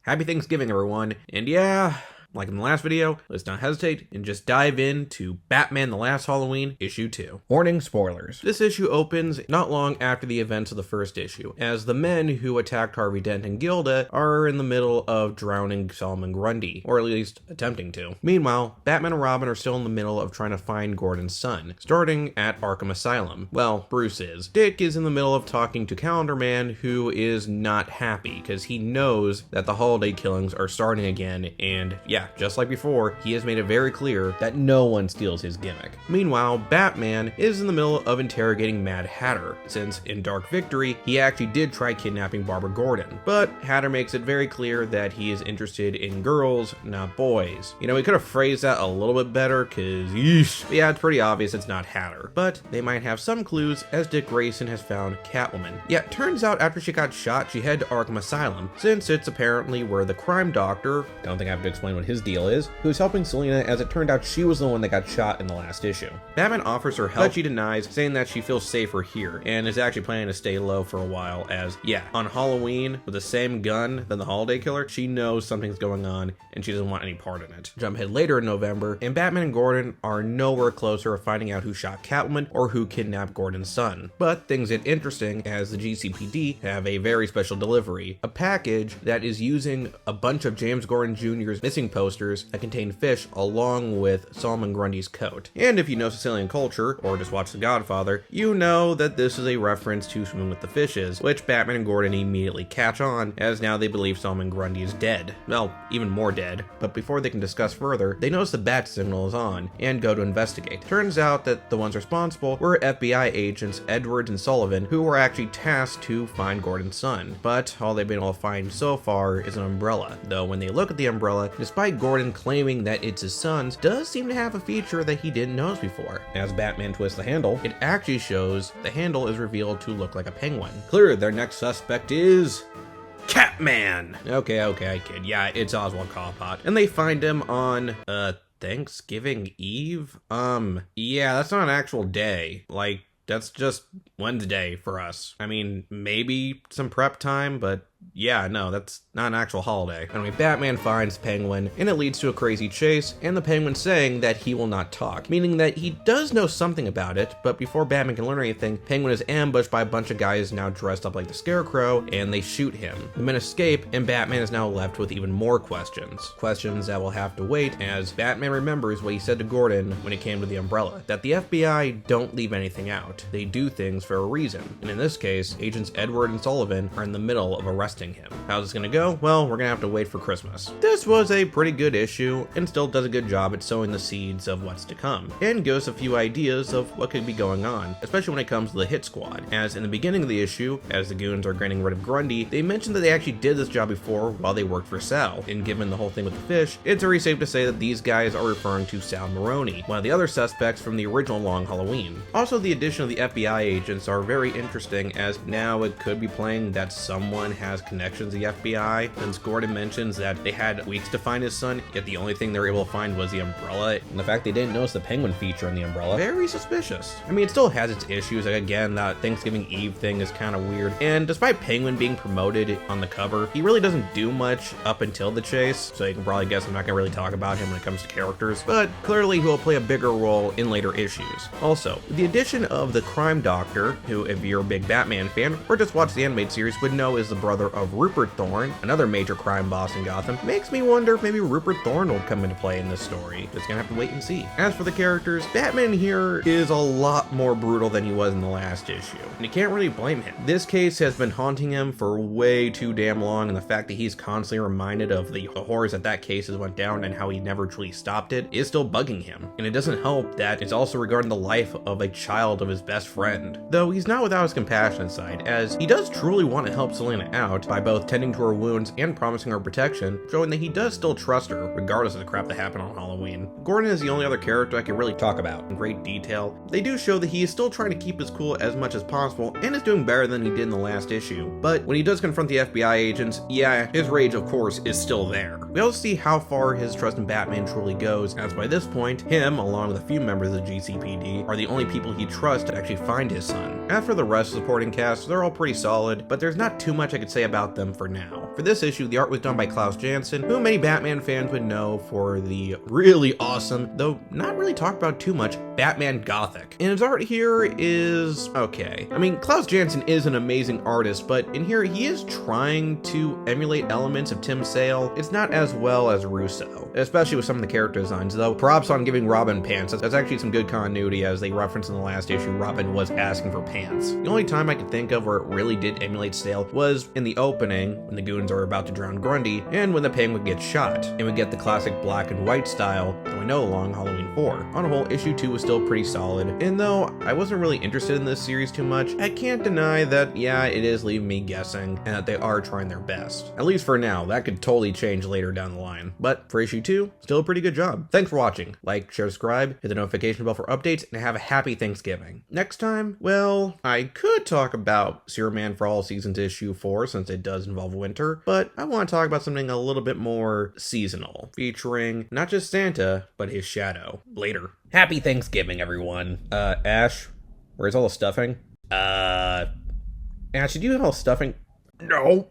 Happy Thanksgiving, everyone. And yeah, like in the last video, let's not hesitate and just dive into Batman The Last Halloween, issue 2. Warning, spoilers. This issue opens not long after the events of the first issue, as the men who attacked Harvey Dent and Gilda are in the middle of drowning Solomon Grundy, or at least attempting to. Meanwhile, Batman and Robin are still in the middle of trying to find Gordon's son, starting at Arkham Asylum. Well, Bruce is. Dick is in the middle of talking to Calendar Man, who is not happy, because he knows that the holiday killings are starting again, and yeah, just like before, he has made it very clear that no one steals his gimmick. Meanwhile, Batman is in the middle of interrogating Mad Hatter, since in Dark Victory, he actually did try kidnapping Barbara Gordon, but Hatter makes it very clear that he is interested in girls, not boys. You know, he could have phrased that a little bit better, cause yeesh. But yeah, it's pretty obvious it's not Hatter, but they might have some clues as Dick Grayson has found Catwoman. Yeah, turns out after she got shot, she headed to Arkham Asylum, since it's apparently where the crime doctor, don't think I have to explain what his deal is, who's helping Selina, as it turned out she was the one that got shot in the last issue. Batman offers her help, but she denies, saying that she feels safer here, and is actually planning to stay low for a while, as, yeah, on Halloween, with the same gun than the holiday killer, she knows something's going on, and she doesn't want any part in it. Jump ahead later in November, and Batman and Gordon are nowhere closer of finding out who shot Catwoman, or who kidnapped Gordon's son. But things get interesting, as the GCPD have a very special delivery, a package that is using a bunch of James Gordon Jr.'s missing posters that contain fish along with Solomon Grundy's coat. And if you know Sicilian culture, or just watch The Godfather, you know that this is a reference to Swimming with the Fishes, which Batman and Gordon immediately catch on, as now they believe Solomon Grundy is dead. Well, even more dead. But before they can discuss further, they notice the bat signal is on, and go to investigate. Turns out that the ones responsible were FBI agents Edwards and Sullivan, who were actually tasked to find Gordon's son. But all they've been able to find so far is an umbrella, though when they look at the umbrella, despite Gordon claiming that it's his son's, does seem to have a feature that he didn't notice before. As Batman twists the handle, it actually shows the handle is revealed to look like a penguin. Clearly, their next suspect is Catman! Okay, I kid. Yeah, it's Oswald Cobblepot. And they find him on, Thanksgiving Eve? Yeah, that's not an actual day. Like, that's just Wednesday for us. I mean, maybe some prep time, but yeah, no, that's not an actual holiday. Anyway, Batman finds Penguin, and it leads to a crazy chase, and the Penguin saying that he will not talk, meaning that he does know something about it, but before Batman can learn anything, Penguin is ambushed by a bunch of guys now dressed up like the Scarecrow, and they shoot him. The men escape, and Batman is now left with even more questions. Questions that will have to wait, as Batman remembers what he said to Gordon when it came to the umbrella, that the FBI don't leave anything out. They do things for a reason, and in this case, agents Edward and Sullivan are in the middle of arresting him. How's this gonna go? Well, we're gonna have to wait for Christmas. This was a pretty good issue, and still does a good job at sowing the seeds of what's to come, and gives a few ideas of what could be going on, especially when it comes to the hit squad, as in the beginning of the issue, as the goons are getting rid of Grundy, they mentioned that they actually did this job before while they worked for Sal, and given the whole thing with the fish, it's very safe to say that these guys are referring to Sal Maroni, one of the other suspects from the original Long Halloween. Also, the addition of the FBI agents are very interesting, as now it could be playing that someone has connections to the FBI, since Gordon mentions that they had weeks to find his son, yet the only thing they were able to find was the umbrella, and the fact they didn't notice the penguin feature in the umbrella, very suspicious. I mean, it still has its issues, like again, that Thanksgiving Eve thing is kind of weird, and despite Penguin being promoted on the cover, he really doesn't do much up until the chase, so you can probably guess I'm not gonna really talk about him when it comes to characters, but clearly he will play a bigger role in later issues. Also, with the addition of the crime doctor, who if you're a big Batman fan, or just watch the animated series, would know is the brother of Rupert Thorne, another major crime boss in Gotham, makes me wonder if maybe Rupert Thorne will come into play in this story. Just gonna have to wait and see. As for the characters, Batman here is a lot more brutal than he was in the last issue, and you can't really blame him. This case has been haunting him for way too damn long, and the fact that he's constantly reminded of the horrors that case has went down and how he never truly stopped it is still bugging him. And it doesn't help that it's also regarding the life of a child of his best friend. Though he's not without his compassionate side, as he does truly want to help Selina out by both tending to her wounds and promising her protection, showing that he does still trust her, regardless of the crap that happened on Halloween. Gordon is the only other character I can really talk about in great detail. They do show that he is still trying to keep his cool as much as possible, and is doing better than he did in the last issue. But when he does confront the FBI agents, yeah, his rage of course is still there. We also see how far his trust in Batman truly goes, as by this point, him, along with a few members of the GCPD, are the only people he trusts to actually find his son. As for the rest of the supporting cast, they're all pretty solid, but there's not too much I could say about them for now. For this issue, the art was done by Klaus Janson, who many Batman fans would know for the really awesome, though not really talked about too much, Batman Gothic. And his art here is okay. I mean, Klaus Janson is an amazing artist, but in here he is trying to emulate elements of Tim Sale. It's not as well as Russo, especially with some of the character designs, though props on giving Robin pants. That's actually some good continuity, as they referenced in the last issue, Robin was asking for pants. The only time I could think of where it really did emulate Sale was in the opening, when the goons are about to drown Grundy, and when the Penguin gets shot, and we get the classic black and white style that we know along Halloween 4. On a whole, issue 2 was still pretty solid, and though I wasn't really interested in this series too much, I can't deny that, yeah, it is leaving me guessing, and that they are trying their best. At least for now. That could totally change later down the line. But for issue 2, still a pretty good job. Thanks for watching. Like, share, subscribe, hit the notification bell for updates, and have a happy Thanksgiving. Next time, well, I could talk about Serum Man for All Seasons issue 4, since it does involve winter, but I want to talk about something a little bit more seasonal, featuring not just Santa, but his shadow. Later. Happy Thanksgiving, everyone. Ash, where's all the stuffing? Ash, did you have all the stuffing? No.